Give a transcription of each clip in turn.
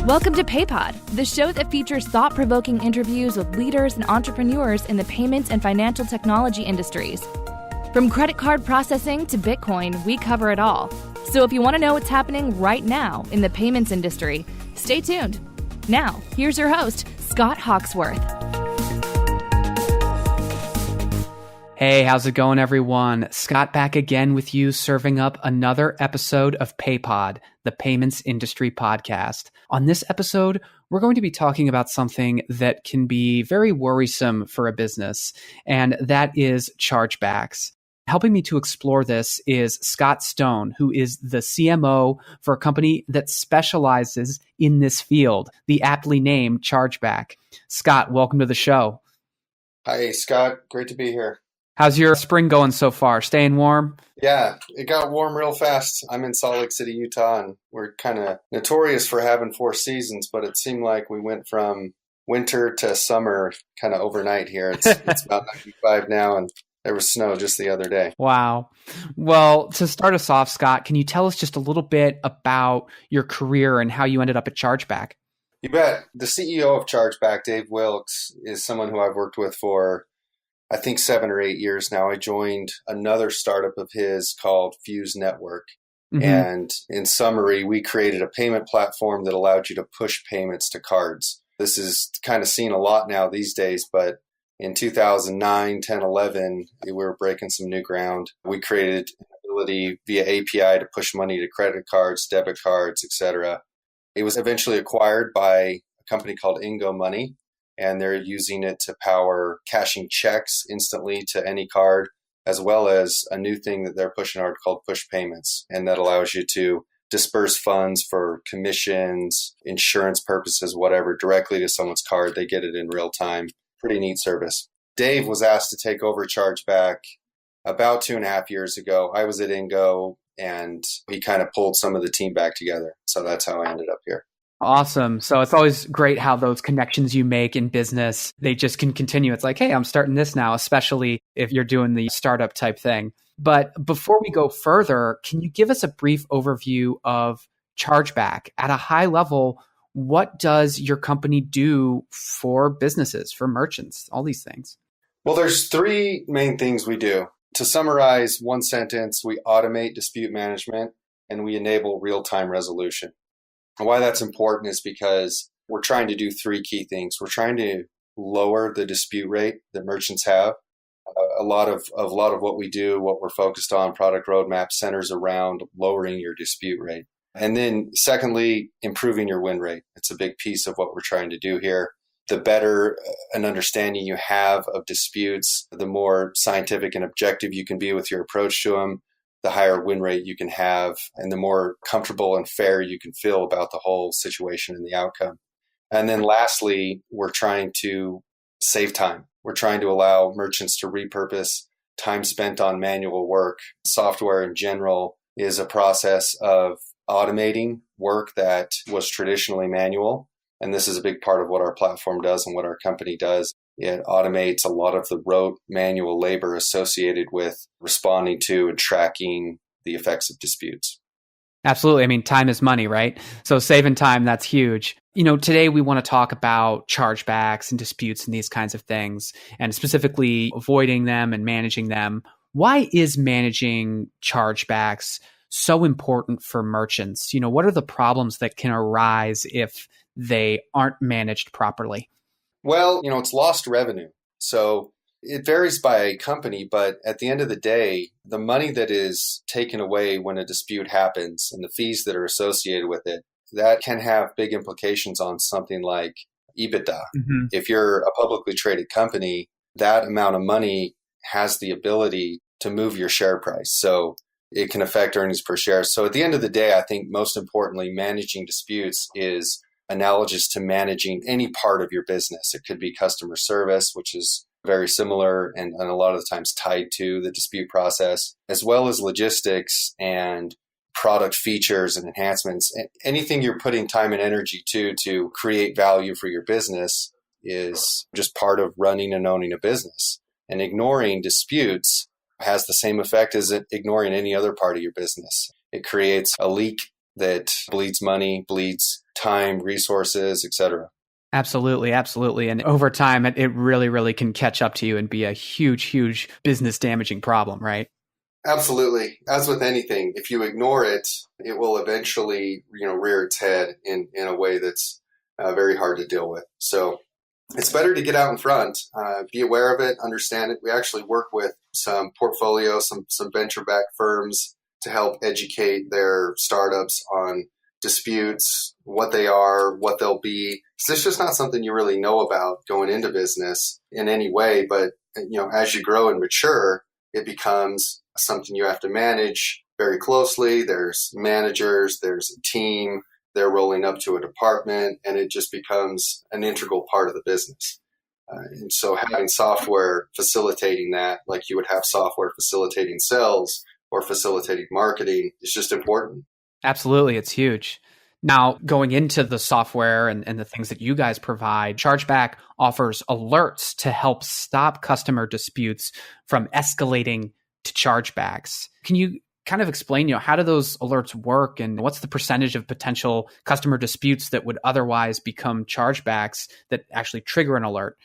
Welcome to PayPod, the show that features thought-provoking interviews with leaders and entrepreneurs in the payments and financial technology industries. From credit card processing to Bitcoin, we cover it all. So if you want to know what's happening right now in the payments industry, stay tuned. Now, here's your host, Scott Hawksworth. Hey, how's it going, everyone? Scott back again with you, serving up another episode of PayPod, the payments industry podcast. On this episode, we're going to be talking about something that can be very worrisome for a business, and that is chargebacks. Helping me to explore this is Scott Stone, who is the CMO for a company that specializes in this field, the aptly named Chargeback. Scott, welcome to the show. Hi, Scott. Great to be here. How's your spring going so far? Staying warm? Yeah, it got warm real fast. I'm in Salt Lake City, Utah, and we're kind of notorious for having 4 seasons, but it seemed like we went from winter to summer kind of overnight here. It's about 95 now, and there was snow just the other day. Wow. Well, to start us off, Scott, can you tell us just a little bit about your career and how you ended up at Chargeback? You bet. The CEO of Chargeback, Dave Wilkes, is someone who I've worked with for I think 7 or 8 years now. I joined another startup of his called Fuse Network. Mm-hmm. And in summary, we created a payment platform that allowed you to push payments to cards. This is kind of seen a lot now these days, but in 2009, 10, 11, we were breaking some new ground. We created an ability via API to push money to credit cards, debit cards, etc. It was eventually acquired by a company called Ingo Money, and they're using it to power cashing checks instantly to any card, as well as a new thing that they're pushing hard called push payments. And that allows you to disperse funds for commissions, insurance purposes, whatever, directly to someone's card. They get it in real time. Pretty neat service. Dave was asked to take over Chargeback about 2.5 years ago. I was at Ingo, and he kind of pulled some of the team back together. So that's how I ended up here. Awesome. So it's always great how those connections you make in business, they just can continue. It's like, hey, I'm starting this now, especially if you're doing the startup type thing. But before we go further, can you give us a brief overview of Chargeback? At a high level, what does your company do for businesses, for merchants, all these things? Well, there's 3 main things we do. To summarize one sentence, we automate dispute management and we enable real-time resolution. And why that's important is because we're trying to do 3 key things. We're trying to lower the dispute rate that merchants have. A lot of what we do, what we're focused on, product roadmap centers around lowering your dispute rate. And then secondly, improving your win rate. It's a big piece of what we're trying to do here. The better an understanding you have of disputes, the more scientific and objective you can be with your approach to them, the higher win rate you can have, and the more comfortable and fair you can feel about the whole situation and the outcome. And then lastly, we're trying to save time. We're trying to allow merchants to repurpose time spent on manual work. Software in general is a process of automating work that was traditionally manual. And this is a big part of what our platform does and what our company does. It automates a lot of the rote manual labor associated with responding to and tracking the effects of disputes. Absolutely. I mean, time is money, right? So saving time, that's huge. Today we want to talk about chargebacks and disputes and these kinds of things, and specifically avoiding them and managing them. Why is managing chargebacks so important for merchants? What are the problems that can arise if they aren't managed properly? Well, it's lost revenue. So it varies by company, but at the end of the day, the money that is taken away when a dispute happens and the fees that are associated with it, that can have big implications on something like EBITDA. Mm-hmm. If you're a publicly traded company, that amount of money has the ability to move your share price. So it can affect earnings per share. So at the end of the day, I think most importantly, managing disputes is analogous to managing any part of your business. It could be customer service, which is very similar and a lot of the times tied to the dispute process, as well as logistics and product features and enhancements. Anything you're putting time and energy to create value for your business is just part of running and owning a business. And ignoring disputes has the same effect as ignoring any other part of your business. It creates a leak that bleeds money, bleeds time, resources, etc. Absolutely, absolutely. And over time, it really, really can catch up to you and be a huge, huge business damaging problem, right? Absolutely. As with anything, if you ignore it, it will eventually, rear its head in a way that's very hard to deal with. So it's better to get out in front, be aware of it, understand it. We actually work with some portfolio, some venture-backed firms to help educate their startups on disputes, what they are, what they'll be. So it's just not something you really know about going into business in any way. But, as you grow and mature, it becomes something you have to manage very closely. There's managers, there's a team, they're rolling up to a department, and it just becomes an integral part of the business. And so having software facilitating that, like you would have software facilitating sales or facilitating marketing, is just important. Absolutely. It's huge. Now, going into the software and the things that you guys provide, Chargeback offers alerts to help stop customer disputes from escalating to chargebacks. Can you kind of explain, how do those alerts work and what's the percentage of potential customer disputes that would otherwise become chargebacks that actually trigger an alert?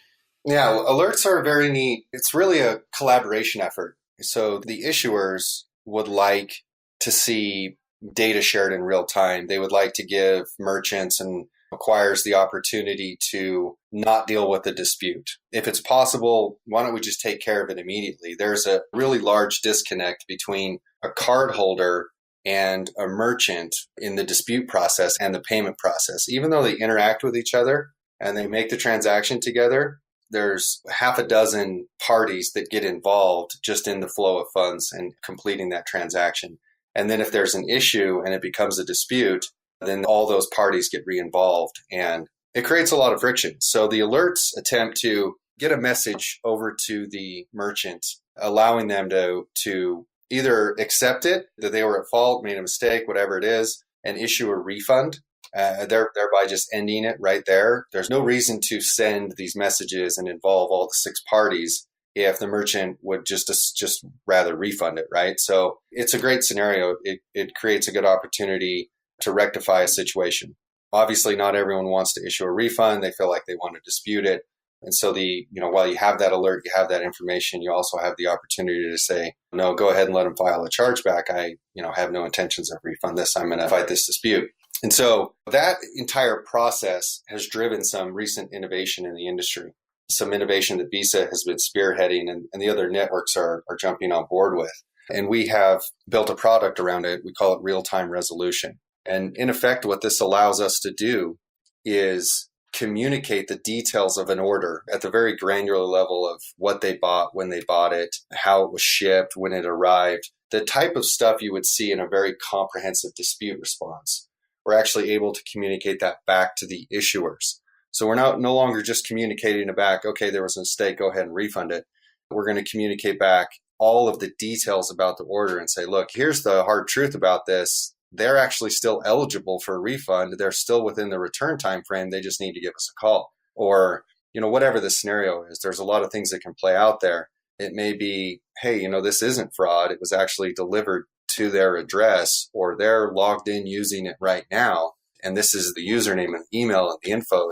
Yeah, alerts are very neat. It's really a collaboration effort. So the issuers would like to see data shared in real time. They would like to give merchants and acquirers the opportunity to not deal with the dispute. If it's possible, why don't we just take care of it immediately? There's a really large disconnect between a cardholder and a merchant in the dispute process and the payment process. Even though they interact with each other and they make the transaction together, there's half a dozen parties that get involved just in the flow of funds and completing that transaction. And then if there's an issue and it becomes a dispute, then all those parties get re-involved and it creates a lot of friction. So the alerts attempt to get a message over to the merchant, allowing them to either accept it, that they were at fault, made a mistake, whatever it is, and issue a refund, thereby just ending it right there. There's no reason to send these messages and involve all the 6 parties if the merchant would just rather refund it, right? So it's a great scenario. It creates a good opportunity to rectify a situation. Obviously, not everyone wants to issue a refund. They feel like they want to dispute it. And so while you have that alert, you have that information, you also have the opportunity to say, no, go ahead and let them file a chargeback. I, have no intentions of refund this. I'm going to fight this dispute. And so that entire process has driven some recent innovation in the industry, some innovation that Visa has been spearheading and the other networks are jumping on board with. And we have built a product around it. We call it real-time resolution. And in effect, what this allows us to do is communicate the details of an order at the very granular level of what they bought, when they bought it, how it was shipped, when it arrived, the type of stuff you would see in a very comprehensive dispute response. We're actually able to communicate that back to the issuers. So we're no longer just communicating it back, okay, there was a mistake, go ahead and refund it. We're going to communicate back all of the details about the order and say, look, here's the hard truth about this. They're actually still eligible for a refund. They're still within the return time frame. They just need to give us a call. Or, whatever the scenario is, there's a lot of things that can play out there. It may be, hey, this isn't fraud. It was actually delivered to their address, or they're logged in using it right now. And this is the username and email and the info.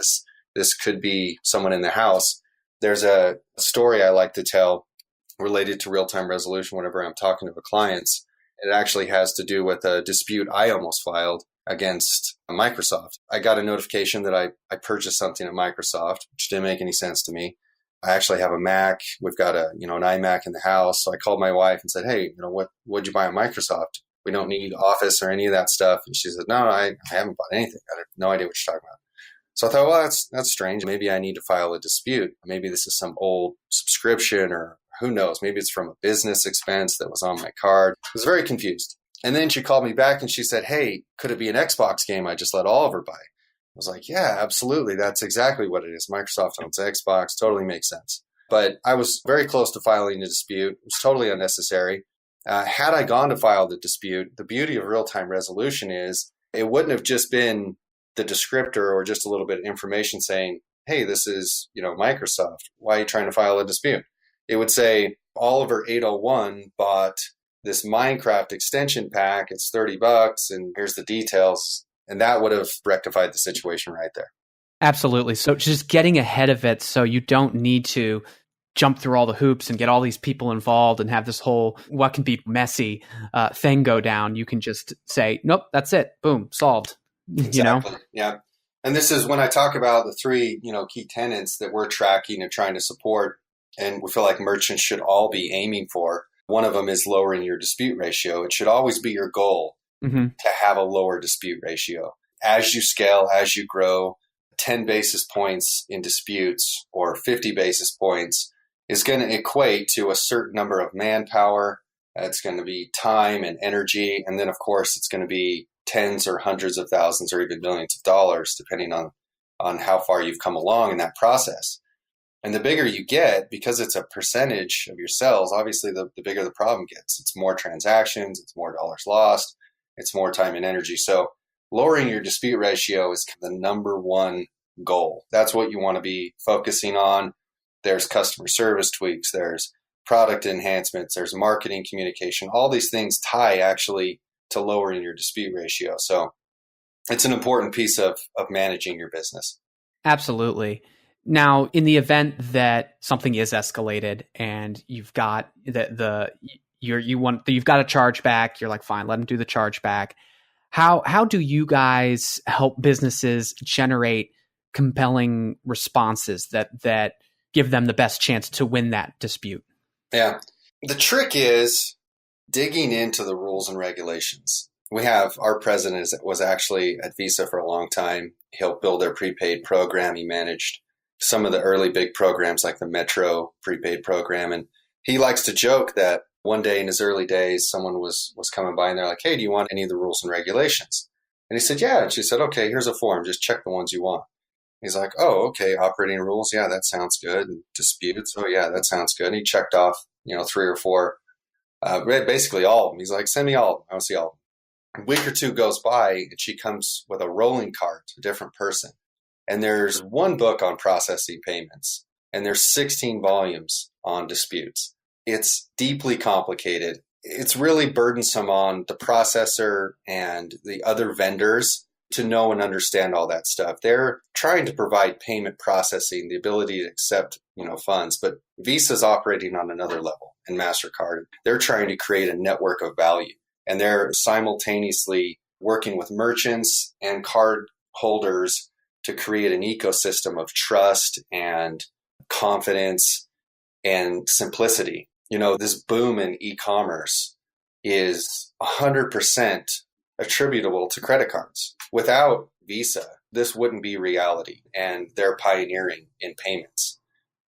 This could be someone in the house. There's a story I like to tell related to real-time resolution whenever I'm talking to the clients. It actually has to do with a dispute I almost filed against Microsoft. I got a notification that I purchased something at Microsoft, which didn't make any sense to me. I actually have a Mac. We've got an iMac in the house. So I called my wife and said, hey, what'd you buy at Microsoft? We don't need Office or any of that stuff. And she said, no, I haven't bought anything. I have no idea what you're talking about. So I thought, well, that's strange. Maybe I need to file a dispute. Maybe this is some old subscription, or who knows? Maybe it's from a business expense that was on my card. I was very confused. And then she called me back and she said, hey, could it be an Xbox game I just let Oliver buy? I was like, yeah, absolutely. That's exactly what it is. Microsoft owns Xbox. Totally makes sense. But I was very close to filing a dispute. It was totally unnecessary. Had I gone to file the dispute, the beauty of real-time resolution is it wouldn't have just been the descriptor or just a little bit of information saying, hey, this is, Microsoft. Why are you trying to file a dispute? It would say Oliver 801 bought this Minecraft extension pack. It's $30 and here's the details. And that would have rectified the situation right there. Absolutely. So just getting ahead of it so you don't need to jump through all the hoops and get all these people involved and have this whole, what can be messy thing go down. You can just say, nope, that's it. Boom, solved. Exactly. Yeah. And this is when I talk about the three, key tenets that we're tracking and trying to support. And we feel like merchants should all be aiming for. One of them is lowering your dispute ratio. It should always be your goal to have a lower dispute ratio. As you scale, as you grow, 10 basis points in disputes or 50 basis points is going to equate to a certain number of manpower. It's going to be time and energy. And then, of course, it's going to be tens or hundreds of thousands or even millions of dollars, depending on how far you've come along in that process. And the bigger you get, because it's a percentage of your sales, obviously the bigger the problem gets. It's more transactions, it's more dollars lost, it's more time and energy. So lowering your dispute ratio is the number one goal. That's what you want to be focusing on. There's customer service tweaks, there's product enhancements, there's marketing communication. All these things tie actually to lowering your dispute ratio. So it's an important piece of managing your business. Absolutely. Now, in the event that something is escalated and you've got you've got a chargeback, you're like, fine, let them do the chargeback. How do you guys help businesses generate compelling responses that give them the best chance to win that dispute? Yeah. The trick is digging into the rules and regulations. We have our president was actually at Visa for a long time. He helped build their prepaid program. He managed some of the early big programs like the Metro prepaid program. And he likes to joke that one day in his early days, someone was coming by and they're like, hey, do you want any of the rules and regulations? And he said, yeah. And she said, okay, here's a form. Just check the ones you want. He's like, oh, okay. Operating rules. Yeah, that sounds good. And disputes. Oh, yeah, that sounds good. And he checked off, 3 or 4, basically all of them. He's like, send me all of them. I want to see all of them. A week or two goes by and she comes with a rolling cart to a different person. And there's one book on processing payments, and there's 16 volumes on disputes. It's deeply complicated. It's really burdensome on the processor and the other vendors to know and understand all that stuff. They're trying to provide payment processing, the ability to accept, funds, but Visa's operating on another level, and MasterCard. They're trying to create a network of value, and they're simultaneously working with merchants and card holders to create an ecosystem of trust and confidence and simplicity. This boom in e-commerce is 100% attributable to credit cards. Without Visa, this wouldn't be reality, and they're pioneering in payments.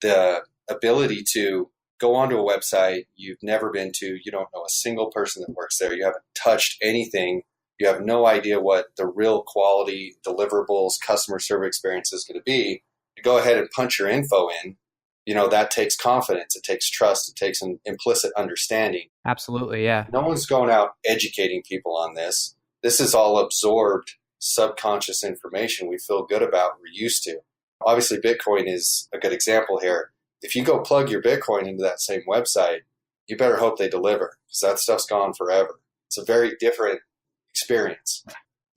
The ability to go onto a website you've never been to, you don't know a single person that works there, you haven't touched anything, you have no idea what the real quality deliverables, customer service experience is going to be. You go ahead and punch your info in. That takes confidence. It takes trust. It takes an implicit understanding. Absolutely, yeah. No one's going out educating people on this. This is all absorbed subconscious information we feel good about, we're used to. Obviously, Bitcoin is a good example here. If you go plug your Bitcoin into that same website, you better hope they deliver, because that stuff's gone forever. It's a very different experience.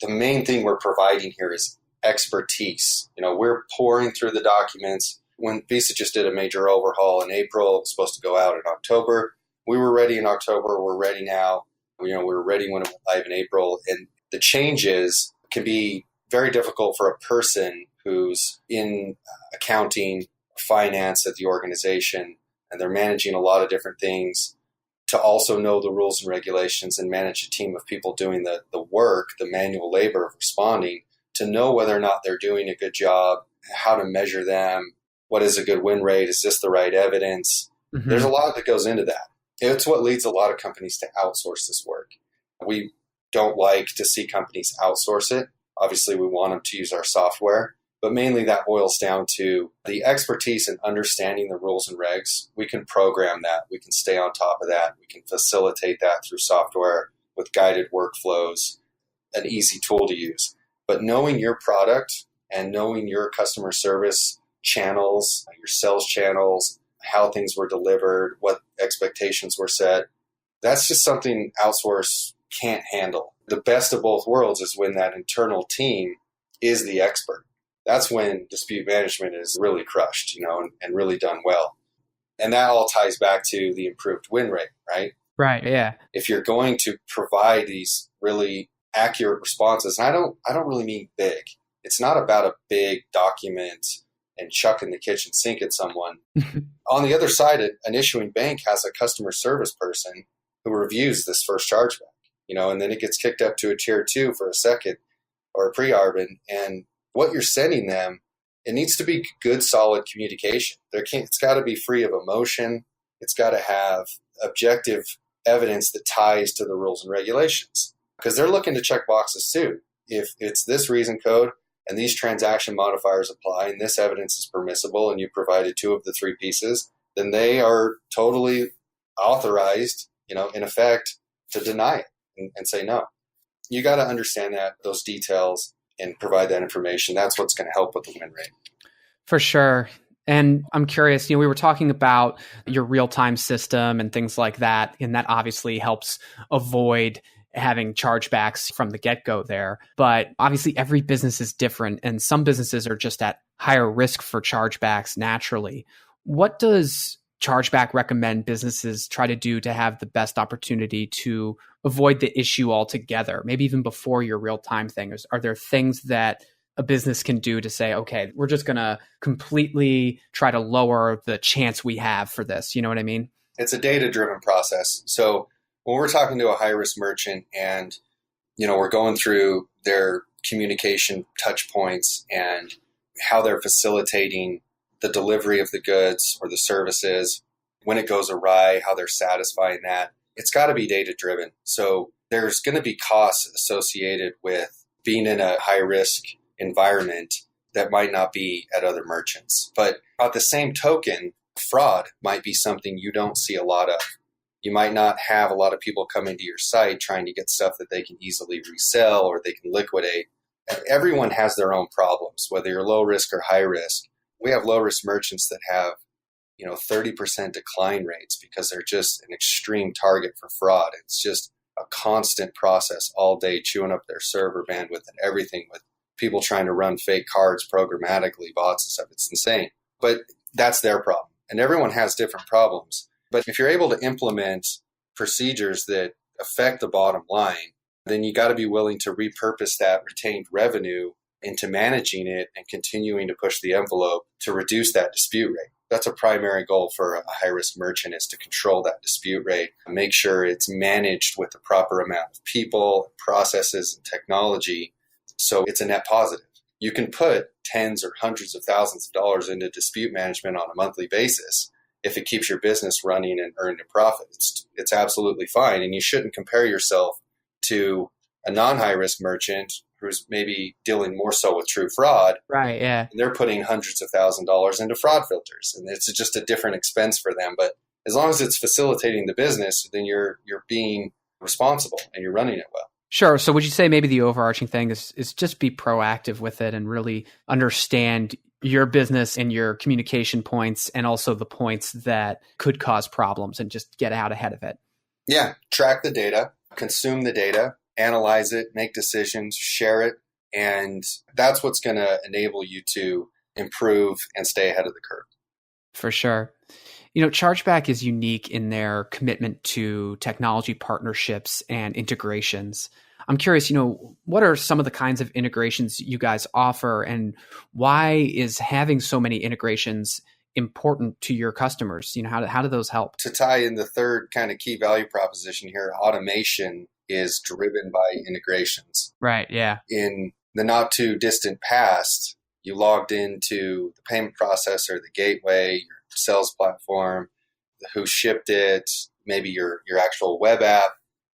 The main thing we're providing here is expertise. We're pouring through the documents. When Visa just did a major overhaul in April, it was supposed to go out in October. We were ready in October. We're ready now. We were ready when it went live in April. And the changes can be very difficult for a person who's in accounting, finance at the organization, and they're managing a lot of different things, to also know the rules and regulations and manage a team of people doing the work, the manual labor of responding, to know whether or not they're doing a good job, how to measure them, what is a good win rate, is this the right evidence? Mm-hmm. There's a lot that goes into that. It's what leads a lot of companies to outsource this work. We don't like to see companies outsource it. Obviously, we want them to use our software, but mainly that boils down to the expertise in understanding the rules and regs. We can program that. We can stay on top of that. We can facilitate that through software with guided workflows, an easy tool to use. But knowing your product and knowing your customer service channels, your sales channels, how things were delivered, what expectations were set, That's just something outsource can't handle. The best of both worlds is when that internal team is the expert. That's when dispute management is really crushed, and really done well. And that all ties back to the improved win rate, right? Right. Yeah. If you're going to provide these really accurate responses, and I don't really mean big. It's not about a big document and chucking the kitchen sink at someone. On the other side, an issuing bank has a customer service person who reviews this first chargeback, and then it gets kicked up to a tier 2 for a second or a pre-arbin. And what you're sending them, it needs to be good, solid communication. It's got to be free of emotion. It's got to have objective evidence that ties to the rules and regulations, because they're looking to check boxes too. If it's this reason code and these transaction modifiers apply and this evidence is permissible and you provided 2 of the 3 pieces, then they are totally authorized, in effect, to deny it and say no. You got to understand those details and provide that information. That's what's going to help with the win rate. For sure. And I'm curious, we were talking about your real-time system and things like that, and that obviously helps avoid having chargebacks from the get-go there. But obviously every business is different, and some businesses are just at higher risk for chargebacks naturally. What does Chargeback recommend businesses try to do to have the best opportunity to avoid the issue altogether, maybe even before your real-time thing? Are there things that a business can do to say, okay, we're just going to completely try to lower the chance we have for this? You know what I mean? It's a data-driven process. So when we're talking to a high-risk merchant and, we're going through their communication touch points and how they're facilitating the delivery of the goods or the services, when it goes awry, how they're satisfying that, it's got to be data-driven. So there's going to be costs associated with being in a high-risk environment that might not be at other merchants. But at the same token, fraud might be something you don't see a lot of. You might not have a lot of people coming to your site trying to get stuff that they can easily resell or they can liquidate. Everyone has their own problems, whether you're low risk or high risk. We have low risk merchants that have 30% decline rates because they're just an extreme target for fraud. It's just a constant process all day, chewing up their server bandwidth and everything, with people trying to run fake cards programmatically, bots and stuff. It's insane. But that's their problem. And everyone has different problems. But if you're able to implement procedures that affect the bottom line, then you got to be willing to repurpose that retained revenue into managing it and continuing to push the envelope to reduce that dispute rate. That's a primary goal for a high-risk merchant, is to control that dispute rate, make sure it's managed with the proper amount of people, processes, and technology, so it's a net positive. You can put tens or hundreds of thousands of dollars into dispute management on a monthly basis. If it keeps your business running and earning a profit, it's absolutely fine. And you shouldn't compare yourself to a non-high-risk merchant who's maybe dealing more so with true fraud. Right, yeah. And they're putting hundreds of thousands of dollars into fraud filters, and it's just a different expense for them. But as long as it's facilitating the business, then you're being responsible and you're running it well. Sure. So would you say maybe the overarching thing is just be proactive with it and really understand your business and your communication points and also the points that could cause problems and just get out ahead of it? Yeah. Track the data, consume the data, analyze it, make decisions, share it. And that's what's going to enable you to improve and stay ahead of the curve. For sure. Chargeback is unique in their commitment to technology partnerships and integrations. I'm curious, what are some of the kinds of integrations you guys offer, and why is having so many integrations important to your customers? How do those help? To tie in the third kind of key value proposition here, automation is driven by integrations. Right, yeah. In the not too distant past, you logged into the payment processor, the gateway, your sales platform, who shipped it, maybe your actual web app,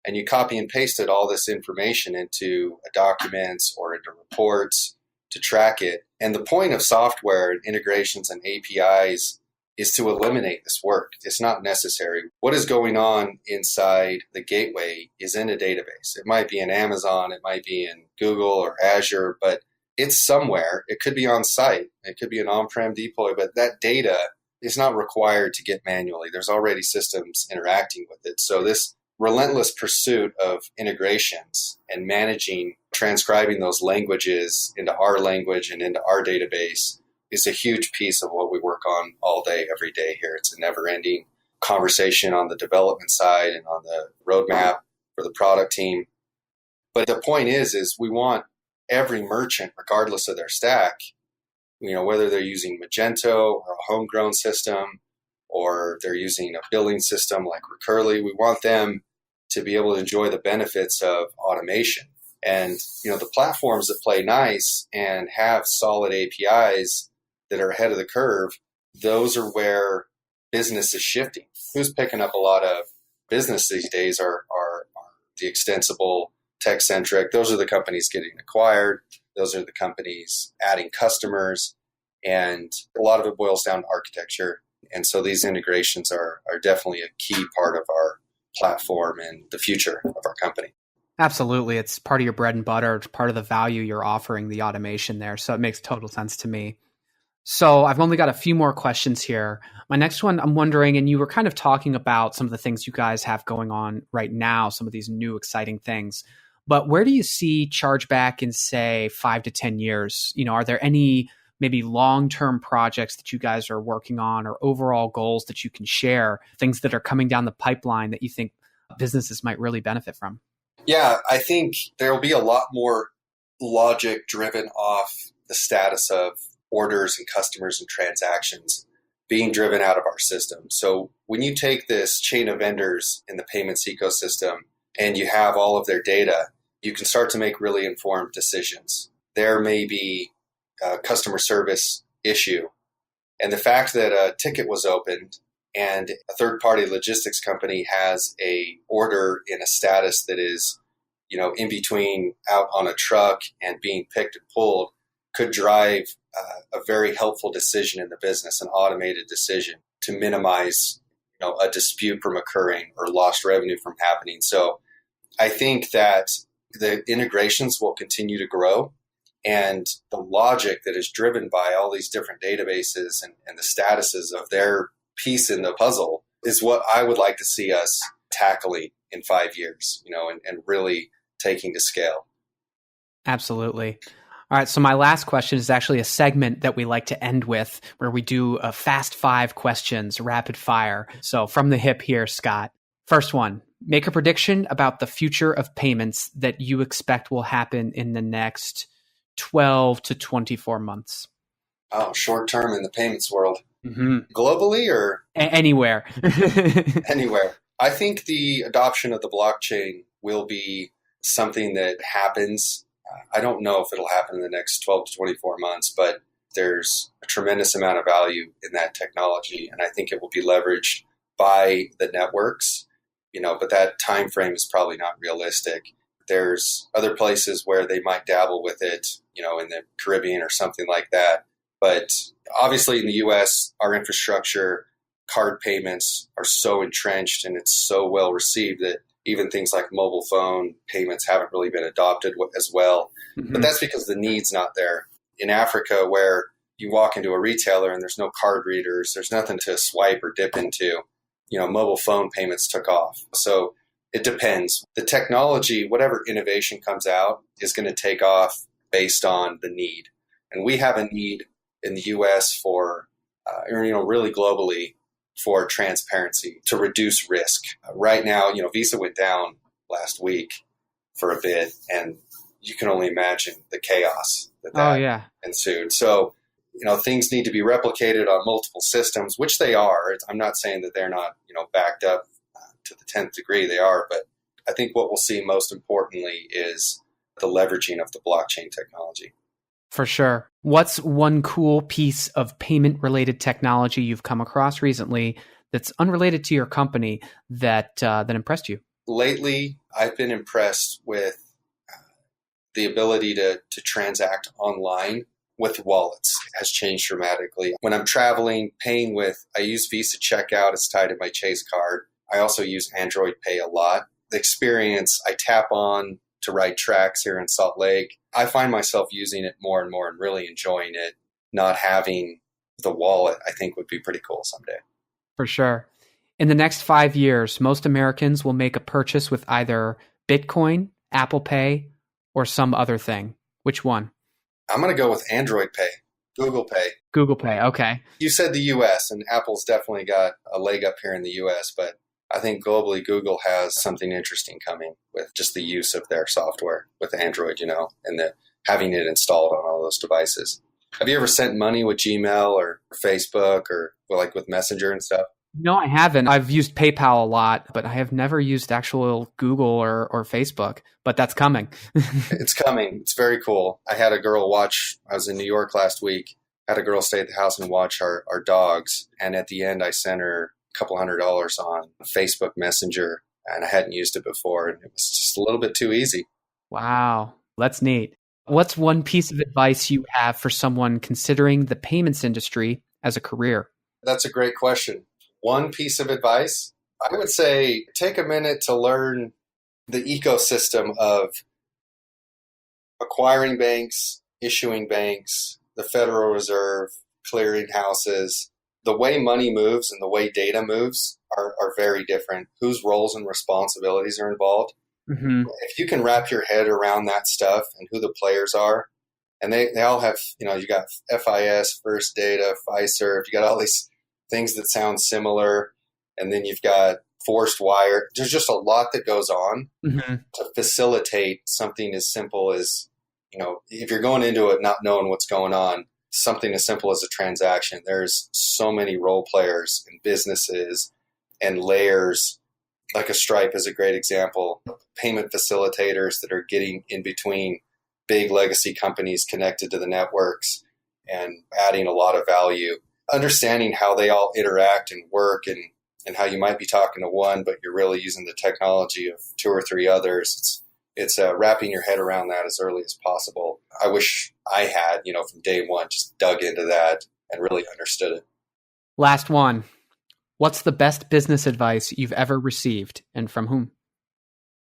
and you copy and pasted all this information into documents or into reports to track it. And the point of software and integrations and APIs is to eliminate this work. It's not necessary. What is going on inside the gateway is in a database. It might be in Amazon, it might be in Google or Azure, but it's somewhere. It could be on site. It could be an on-prem deploy, but that data is not required to get manually. There's already systems interacting with it. So this relentless pursuit of integrations and managing, transcribing those languages into our language and into our database is a huge piece of what we work on all day, every day here. It's a never-ending conversation on the development side and on the roadmap for the product team. But the point is we want every merchant, regardless of their stack, whether they're using Magento or a homegrown system, or they're using a billing system like Recurly, we want them to be able to enjoy the benefits of automation. And, the platforms that play nice and have solid APIs that are ahead of the curve, those are where business is shifting. Who's picking up a lot of business these days are the extensible, tech-centric. Those are the companies getting acquired. Those are the companies adding customers. And a lot of it boils down to architecture. And so these integrations are definitely a key part of our platform and the future of our company. Absolutely. It's part of your bread and butter. It's part of the value you're offering, the automation there. So it makes total sense to me. So I've only got a few more questions here. My next one, I'm wondering, and you were kind of talking about some of the things you guys have going on right now, some of these new exciting things. But where do you see Chargeback in, say, 5 to 10 years? Are there any maybe long-term projects that you guys are working on or overall goals that you can share, things that are coming down the pipeline that you think businesses might really benefit from? Yeah, I think there will be a lot more logic driven off the status of orders and customers and transactions being driven out of our system. So when you take this chain of vendors in the payments ecosystem and you have all of their data, you can start to make really informed decisions. There may be a customer service issue, and the fact that a ticket was opened and a third-party logistics company has a order in a status that is, in between out on a truck and being picked and pulled could drive a very helpful decision in the business, an automated decision to minimize, a dispute from occurring or lost revenue from happening. So I think that the integrations will continue to grow, and the logic that is driven by all these different databases and the statuses of their piece in the puzzle is what I would like to see us tackling in 5 years, and really taking to scale. Absolutely. All right. So my last question is actually a segment that we like to end with, where we do a fast 5 questions, rapid fire. So from the hip here, Scott. First one, make a prediction about the future of payments that you expect will happen in the next 12 to 24 months. Oh, short term in the payments world. Mm-hmm. Globally or? Anywhere. Anywhere. I think the adoption of the blockchain will be something that happens. I don't know if it'll happen in the next 12 to 24 months, but there's a tremendous amount of value in that technology. And I think it will be leveraged by the networks, but that time frame is probably not realistic. There's other places where they might dabble with it, in the Caribbean or something like that. But obviously in the US, our infrastructure, card payments are so entrenched and it's so well received that even things like mobile phone payments haven't really been adopted as well. Mm-hmm. But that's because the need's not there. In Africa, where you walk into a retailer and there's no card readers, there's nothing to swipe or dip into, mobile phone payments took off. So it depends. The technology, whatever innovation comes out, is going to take off based on the need. And we have a need in the US for, really globally, for transparency, to reduce risk. Right now, Visa went down last week for a bit, and you can only imagine the chaos that ensued. So, things need to be replicated on multiple systems, which they are. I'm not saying that they're not, backed up to the 10th degree. They are, but I think what we'll see most importantly is the leveraging of the blockchain technology. For sure. What's one cool piece of payment-related technology you've come across recently that's unrelated to your company that impressed you? Lately, I've been impressed with the ability to transact online with wallets. It has changed dramatically. When I'm traveling, paying I use Visa Checkout. It's tied to my Chase card. I also use Android Pay a lot. The experience, I tap on to ride tracks here in Salt Lake. I find myself using it more and more and really enjoying it. Not having the wallet, I think, would be pretty cool someday. For sure. In the next 5 years, most Americans will make a purchase with either Bitcoin, Apple Pay, or some other thing. Which one? I'm going to go with Android Pay, Google Pay. Google Pay, okay. You said the US, and Apple's definitely got a leg up here in the US, but I think globally Google has something interesting coming with just the use of their software with Android, and having it installed on all those devices. Have you ever sent money with Gmail or Facebook or like with Messenger and stuff? No, I haven't. I've used PayPal a lot, but I have never used actual Google or Facebook, but that's coming. It's coming. It's very cool. I had a girl I was in New York last week, had a girl stay at the house and watch our dogs. And at the end, I sent her a couple $100 on Facebook Messenger, and I hadn't used it before. And it was just a little bit too easy. Wow, that's neat. What's one piece of advice you have for someone considering the payments industry as a career? That's a great question. One piece of advice, I would say take a minute to learn the ecosystem of acquiring banks, issuing banks, the Federal Reserve, clearing houses. The way money moves and the way data moves are very different. Whose roles and responsibilities are involved? Mm-hmm. If you can wrap your head around that stuff and who the players are, and they all have, you got FIS, First Data, Fiserv, you got all these things that sound similar, and then you've got forced wire. There's just a lot that goes on to facilitate something as simple as, if you're going into it not knowing what's going on, something as simple as a transaction. There's so many role players and businesses and layers, like a Stripe is a great example, payment facilitators that are getting in between big legacy companies connected to the networks and adding a lot of value. Understanding how they all interact and work and how you might be talking to one, but you're really using the technology of 2 or 3 others. It's wrapping your head around that as early as possible. I wish I had, from day one, just dug into that and really understood it. Last one. What's the best business advice you've ever received, and from whom?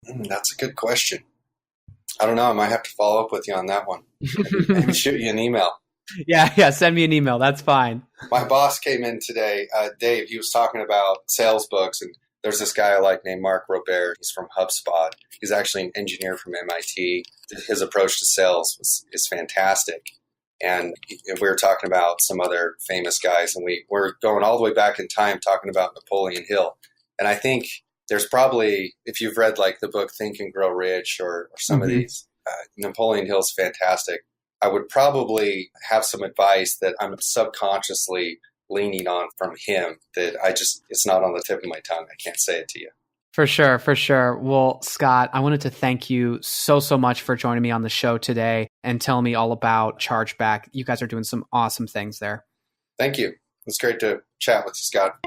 That's a good question. I don't know. I might have to follow up with you on that one. Maybe shoot you an email. Yeah. Send me an email. That's fine. My boss came in today, Dave. He was talking about sales books, and there's this guy I like named Mark Robert. He's from HubSpot. He's actually an engineer from MIT. His approach to sales is fantastic. And we were talking about some other famous guys, and we're going all the way back in time talking about Napoleon Hill. And I think there's probably, if you've read like the book Think and Grow Rich or some of these, Napoleon Hill's fantastic. I would probably have some advice that I'm subconsciously leaning on from him that it's not on the tip of my tongue. I can't say it to you. For sure. Well, Scott, I wanted to thank you so much for joining me on the show today and telling me all about Chargeback. You guys are doing some awesome things there. Thank you. It's great to chat with you, Scott.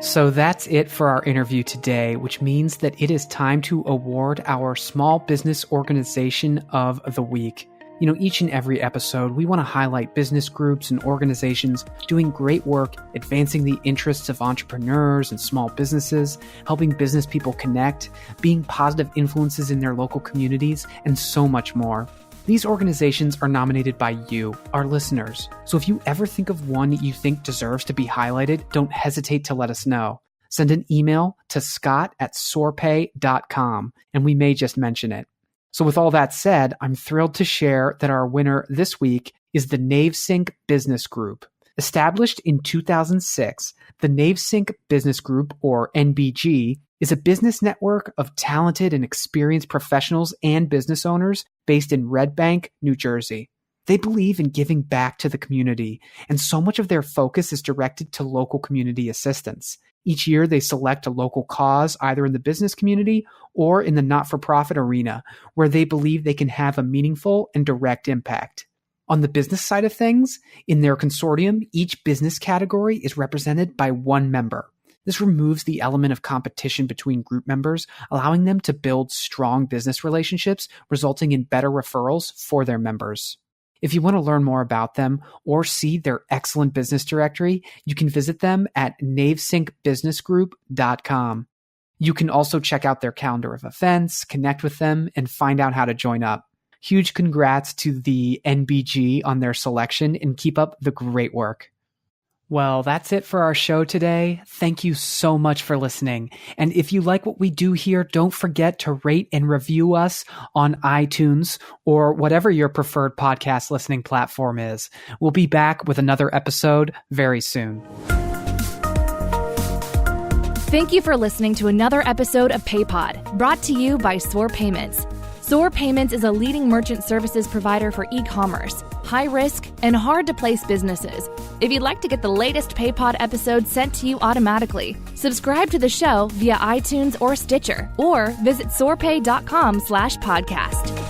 So that's it for our interview today, which means that it is time to award our Small Business Organization of the Week. Each and every episode, we want to highlight business groups and organizations doing great work, advancing the interests of entrepreneurs and small businesses, helping business people connect, being positive influences in their local communities, and so much more. These organizations are nominated by you, our listeners. So if you ever think of one you think deserves to be highlighted, don't hesitate to let us know. Send an email to scott@soarpay.com, and we may just mention it. So with all that said, I'm thrilled to share that our winner this week is the Navesync Business Group. Established in 2006, the Navesync Business Group, or NBG, is a business network of talented and experienced professionals and business owners based in Red Bank, New Jersey. They believe in giving back to the community, and so much of their focus is directed to local community assistance. Each year, they select a local cause, either in the business community or in the not-for-profit arena, where they believe they can have a meaningful and direct impact. On the business side of things, in their consortium, each business category is represented by one member. This removes the element of competition between group members, allowing them to build strong business relationships, resulting in better referrals for their members. If you want to learn more about them or see their excellent business directory, you can visit them at navesyncbusinessgroup.com. You can also check out their calendar of events, connect with them, and find out how to join up. Huge congrats to the NBG on their selection, and keep up the great work. Well, that's it for our show today. Thank you so much for listening. And if you like what we do here, don't forget to rate and review us on iTunes or whatever your preferred podcast listening platform is. We'll be back with another episode very soon. Thank you for listening to another episode of PayPod, brought to you by Soar Payments. Soar Payments is a leading merchant services provider for e-commerce, high-risk, and hard-to-place businesses. If you'd like to get the latest PayPod episodes sent to you automatically, subscribe to the show via iTunes or Stitcher, or visit soarpay.com/podcast.